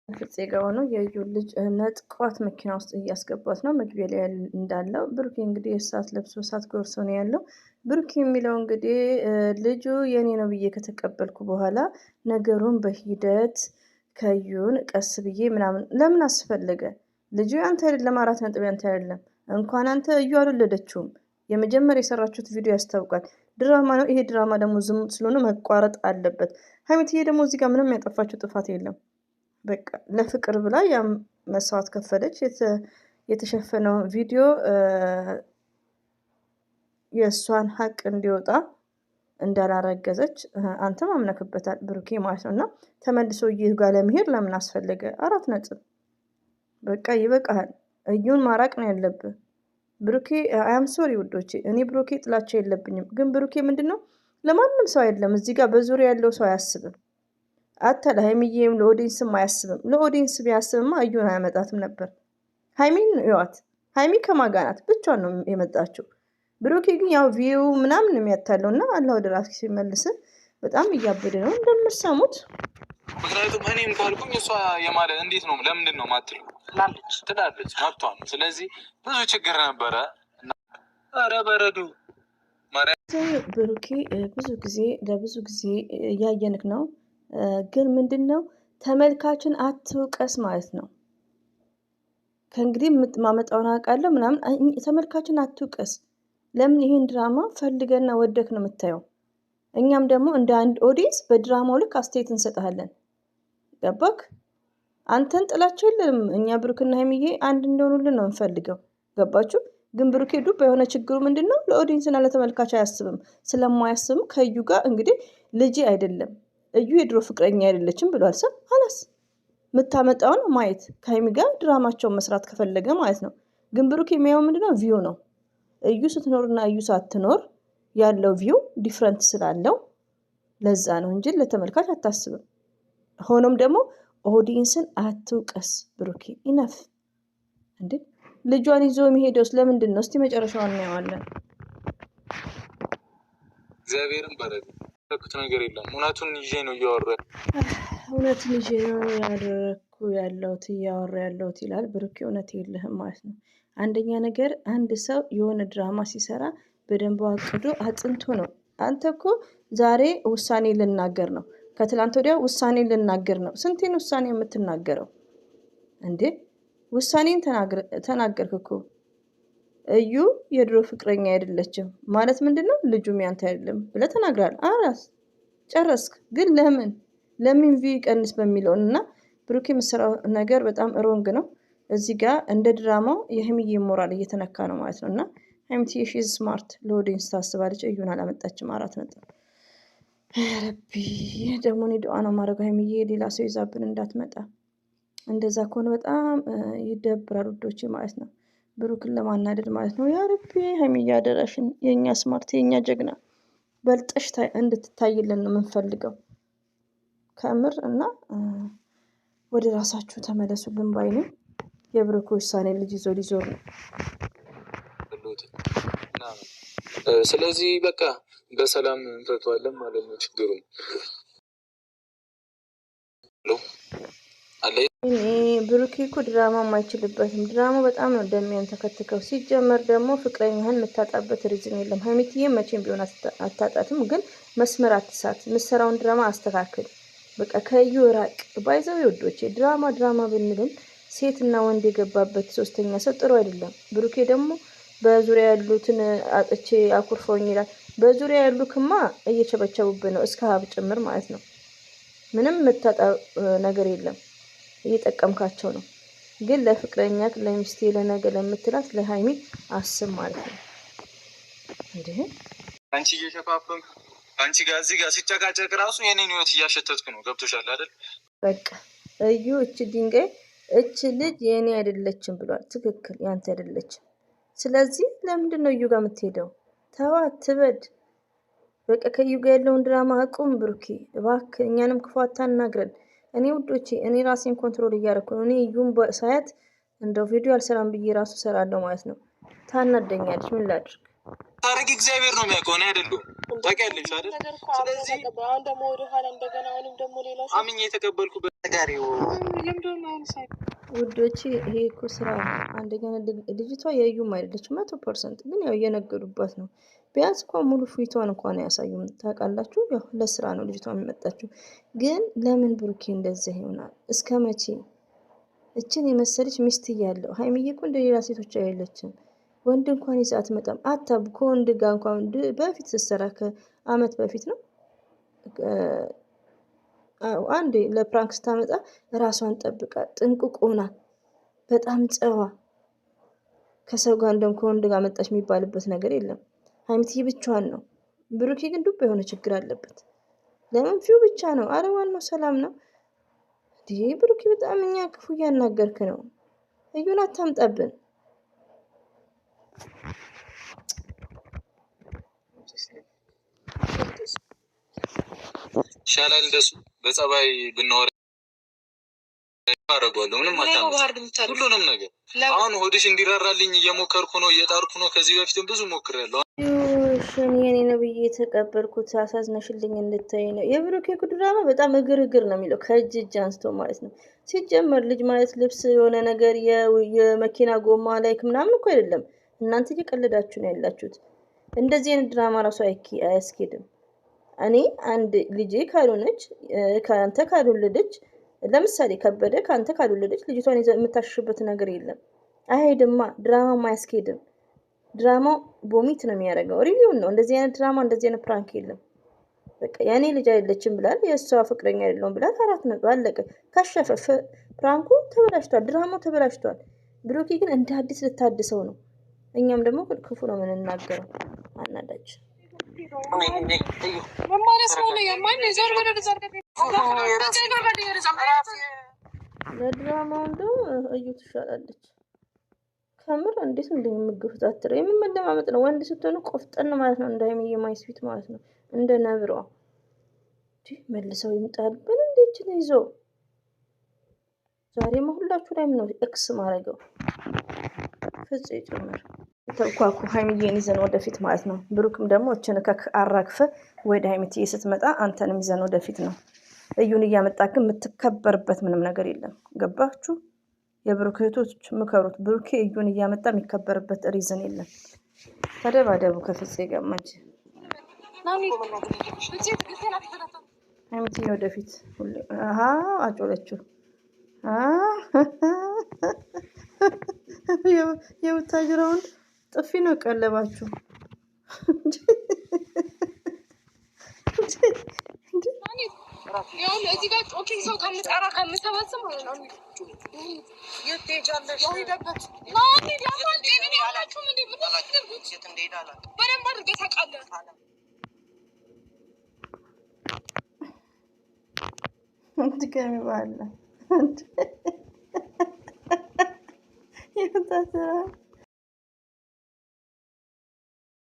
ፍፄ ጋር ሆኖ የዩ ልጅ ነጥቋት መኪና ውስጥ እያስገባት ነው። መግቢያ ላይ እንዳለው ብሩኬ እንግዲህ የእሳት ለብሶ እሳት ጎርሶ ነው ያለው። ብሩኬ የሚለው እንግዲህ ልጁ የኔ ነው ብዬ ከተቀበልኩ በኋላ ነገሩን በሂደት ከዩን ቀስ ብዬ ምናምን ለምን አስፈለገ? ልጁ አንተ አይደለም፣ 4 ነጥብ ያንተ አይደለም። እንኳን አንተ እዩ አልወለደችውም። የመጀመሪያ የሰራችሁት ቪዲዮ ያስታውቃል። ድራማ ነው ይሄ። ድራማ ደግሞ ዝሙት ስለሆነ መቋረጥ አለበት። ሀይሚትዬ ደግሞ እዚህ ጋር ምንም ያጠፋችው ጥፋት የለም። በቃ ለፍቅር ብላ ያ መስዋዕት ከፈለች። የተሸፈነው ቪዲዮ የእሷን ሀቅ እንዲወጣ እንዳላረገዘች አንተም አምነክበታል ብሩኬ ማለት ነው። እና ተመልሶ ይህ ጋር ለመሄድ ለምን አስፈለገ? 4 ነጥብ በቃ ይበቃሃል። እዩን ማራቅ ነው ያለብህ ብሩኬ። አያም ሶሪ ውዶቼ፣ እኔ ብሩኬ ጥላቸው የለብኝም። ግን ብሩኬ ምንድነው ለማንም ሰው አይደለም፣ እዚህ ጋር በዙሪያ ያለው ሰው አያስብም። አተለ ሀይሚዬም ለኦዲንስም አያስብም። ለኦዲንስ ቢያስብማ እዩን አያመጣትም ነበር። ሀይሚን ይዋት። ሀይሚ ከማጋናት ብቻዋን ነው የመጣችው። ብሩኬ ግን ያው ቪው ምናምን የሚያታለው እና አላህ ወደ ራስ ሲመልስ በጣም እያበደ ነው እንደምትሰሙት። ምክንያቱም እኔም ካልኩኝ እሷ የማለት እንዴት ነው ለምንድን ነው ማትሉ ትላለች መብቷ ነው። ስለዚህ ብዙ ችግር ነበረ። ኧረ በረዶ ብሩኬ ለብዙ ጊዜ እያየንክ ነው። ግን ምንድን ነው ተመልካችን አትውቀስ ማለት ነው። ከእንግዲህ ማመጣውን አውቃለሁ ምናምን፣ ተመልካችን አትውቀስ። ለምን ይህን ድራማ ፈልገና ወደክ ነው የምታየው። እኛም ደግሞ እንደ አንድ ኦዲየንስ በድራማው ልክ አስተያየት እንሰጥሃለን። ገባክ? አንተን ጥላቸው የለም። እኛ ብሩክና ሀይሚዬ አንድ እንደሆኑልን ነው እንፈልገው። ገባችሁ? ግን ብሩኬ ዱብ የሆነ ችግሩ ምንድን ነው? ለኦዲየንስና ለተመልካች አያስብም። ስለማያስብም ከእዩ ጋር እንግዲህ ልጅ አይደለም እዩ የድሮ ፍቅረኛ አይደለችም ብሏል። ሰው አላስ የምታመጣውን ማየት ከሀይሚ ጋር ድራማቸውን መስራት ከፈለገ ማለት ነው። ግን ብሩክ የሚያየው ምንድነው? ቪው ነው። እዩ ስትኖርና እዩ ሳትኖር ያለው ቪው ዲፍረንት ስላለው ለዛ ነው እንጂ ለተመልካች አታስብም። ሆኖም ደግሞ ኦዲየንስን አትውቀስ ብሩኬ። ኢነፍ እንዴ! ልጇን ይዞ የሚሄደውስ ለምንድን ነው? እስቲ መጨረሻውን እናየዋለን። እግዚአብሔርን በረድ ያደረኩት ነገር የለም። እውነቱን ይዤ ነው እያወራ እውነቱን ይዤ ነው ያደረኩ ያለሁት እያወራ ያለሁት ይላል ብሩኬ። እውነት የለህም ማለት ነው። አንደኛ ነገር አንድ ሰው የሆነ ድራማ ሲሰራ በደንብ አቅዶ አጥንቶ ነው። አንተ እኮ ዛሬ ውሳኔ ልናገር ነው፣ ከትላንት ወዲያ ውሳኔ ልናገር ነው። ስንቴን ውሳኔ የምትናገረው እንዴ? ውሳኔን ተናገርክ እኮ። እዩ የድሮ ፍቅረኛ አይደለችም ማለት ምንድነው? ልጁም ያንተ አይደለም ብለህ ተናግራል። አራስ ጨረስክ። ግን ለምን ቪው ይቀንስ በሚለውን እና ብሩኬ የምሰራው ነገር በጣም ሮንግ ነው። እዚህ ጋር እንደ ድራማው የሀይሚዬ ሞራል እየተነካ ነው ማለት ነው። እና ሀይሚዬ ሺዝ ስማርት ለኦዲየንስ ታስባለች። እዩን አላመጣችም። 4 ነጥብ። ረቢ ደግሞ እኔ ዱዓ ነው ማድረግ ሀይሚዬ ሌላ ሰው ይዛብን እንዳትመጣ። እንደዛ ከሆነ በጣም ይደብራል ውዶቼ ማለት ነው። ብሩክን ለማናደድ ማለት ነው። ያ ረቢ ሀይሚዬ አደራሽን፣ የኛ ስማርት የኛ ጀግና በልጠሽ እንድትታይልን ነው የምንፈልገው ከምር። እና ወደ ራሳችሁ ተመለሱልን ባይ ነው። የብሩክ ውሳኔ ልጅ ይዞ ሊዞር ነው። ስለዚህ በቃ በሰላም እንፈተዋለን ማለት ነው ችግሩን። ብሩኬ እኮ ድራማ የማይችልበትም። ድራማ በጣም ነው እንደሚያን ተከትከው። ሲጀመር ደግሞ ፍቅረኛህን የምታጣበት ሪዝን የለም። ሀይሚትዬ መቼም ቢሆን አታጣትም። ግን መስመር አትሳት። ምሰራውን ድራማ አስተካክል። በቃ ከዩ ራቅ። ባይዘው ወዶቼ ድራማ ብንልም ሴትና ወንድ የገባበት ሶስተኛ ሰው ጥሩ አይደለም። ብሩኬ ደግሞ በዙሪያ ያሉትን አጥቼ አኩርፈውኝ ይላል። በዙሪያ ያሉክማ እየቸበቸቡብን ነው፣ እስከ ሀብ ጭምር ማለት ነው። ምንም የምታጣ ነገር የለም፣ እየጠቀምካቸው ነው። ግን ለፍቅረኛ ለሚስቴ ለነገ ለምትላት ለሀይሚ አስብ ማለት ነው። እንዴ አንቺ እየሸፋፈን አንቺ ጋር እዚህ ጋር ሲጨቃጨቅ ራሱ የኔን ህይወት እያሸተትኩ ነው። ገብቶሻል አይደል? በቃ እዩ እች ልጅ የኔ አይደለችም ብሏል። ትክክል፣ ያንተ አይደለችም። ስለዚህ ለምንድን ነው እዩ ጋር የምትሄደው? ተዋት ትበድ። በቃ ከዩ ጋር ያለውን ድራማ አቁም ብሩኬ እባክህ። እኛንም ክፉ አታናግረን። እኔ ውዶቼ እኔ ራሴን ኮንትሮል እያደረኩ ነው። እኔ እዩን ሳያት እንደው ቪዲዮ አልሰራም ብዬ ራሱ ሰራለሁ ማለት ነው። ታናደኛለች። ምን ላድርግ? ታረግ እግዚአብሔር ነው የሚያውቀው፣ እኔ አይደለሁም። ታውቂያለሽ አይደል? ስለዚህ አሁን ደግሞ ወደ ኋላ እንደገና አሁንም ደግሞ ሌላ አምኜ የተቀበልኩበት ጋሪው ውዶቼ ይሄ እኮ ስራ ነው። አንደኛ ልጅቷ የዩም አይደለች 100%፣ ግን ያው እየነገዱባት ነው። ቢያንስ እንኳን ሙሉ ፊቷን እንኳን አያሳዩም። ታውቃላችሁ፣ ያው ለስራ ነው ልጅቷ የሚመጣችው። ግን ለምን ብሩኬ እንደዚህ ይሆናል? እስከ መቼ? እችን የመሰለች ሚስት እያለው ሀይሚዬ እኮ እንደ ሌላ ሴቶች አይደለችም። ወንድ እንኳን ይዛ አትመጣም። አታብ ከወንድ ጋር እንኳን በፊት ስትሰራ ከአመት በፊት ነው አንዴ ለፕራንክ ስታመጣ ራሷን ጠብቃ ጥንቁቅ ሆና በጣም ጨዋ ከሰው ጋር እንደም ከወንድ ጋር መጣች የሚባልበት ነገር የለም። ሀይሚትዬ ብቻዋን ነው። ብሩኬ ግን ዱብ የሆነ ችግር አለበት። ለምን ፊው ብቻ ነው? አረ ዋናው ሰላም ነው። ብሩኬ በጣም እኛ ክፉ እያናገርክ ነው። እዩን አታምጣብን። ይሻላል እንደሱ በጸባይ ብናወራ አደርገዋለሁ። ምንም አታምጣ ሁሉንም ነገር። አሁን ሆድሽ እንዲራራልኝ እየሞከርኩ ነው፣ እየጣርኩ ነው። ከዚህ በፊትም ብዙ ሞክሬያለሁ። የኔ ነው ብዬ የተቀበልኩት አሳዝነሽልኝ እንድታይ ነው። የብሩኬ ድራማ በጣም እግር ነው የሚለው ከእጅ አንስቶ ማለት ነው። ሲጀመር ልጅ ማለት ልብስ የሆነ ነገር የመኪና ጎማ ላይክ ምናምን እኮ አይደለም። እናንተ እየቀለዳችሁ ነው ያላችሁት። እንደዚህ አይነት ድራማ ራሱ አያስኬድም። እኔ አንድ ልጄ ካልሆነች ከአንተ ካልወለደች፣ ለምሳሌ ከበደ ከአንተ ካልወለደች ልጅቷን የምታሽሽበት ነገር የለም። አይሄድማ። ድራማ አያስኬድም። ድራማው ቦሚት ነው የሚያደርገው። ሪቪውን ነው። እንደዚህ አይነት ድራማ እንደዚህ አይነት ፕራንክ የለም። በቃ ያኔ ልጅ አይደለችም ብላል፣ የእሷ ፍቅረኛ አይደለውም ብላል። 4 ነጥብ አለቀ። ከሸፈ። ፕራንኩ ተበላሽቷል፣ ድራማው ተበላሽቷል። ብሩኬ ግን እንደ አዲስ ልታድሰው ነው። እኛም ደግሞ ክፉ ነው የምንናገረው። አናዳች ለድራማው እንደው እዩ ትሻላለች። ከምር እንዴት እንደምትገፍታትር የምመለማመጥ ነው። ወንድ ስትሆኑ ቆፍጠን ማለት ነው። እንደ ሀይሚዬ ማይስፊት ማለት ነው። እንደ ነብሯ መልሰው ይምጣልብን። እንዴት ነው ይዞ ዛሬማ ሁላችሁ ላይ ነው ኤክስ ማድረገው ፍጽ ጭምር ተኳኩ ሀይሚዬን ይዘን ወደፊት ማለት ነው። ብሩክም ደግሞ እችን አራግፈ ወደ ሀይሚትዬ ስትመጣ አንተንም ይዘን ወደፊት ነው። እዩን እያመጣ ግን የምትከበርበት ምንም ነገር የለም። ገባችሁ? የብሩክ እህቶች ምከሩት። ብሩኬ እዩን እያመጣ የሚከበርበት ሪዝን የለም። ተደባደቡ ከፍፄ ገመች ሀይሚትዬ ወደፊት አጮለችው። የውታጅራውን ጥፊ ነው ቀለባችሁ። እዚህ ጋር ጮኪንግ ሰው ከምጠራ ከምሰበስብ ነው። ድጋሚ ባለ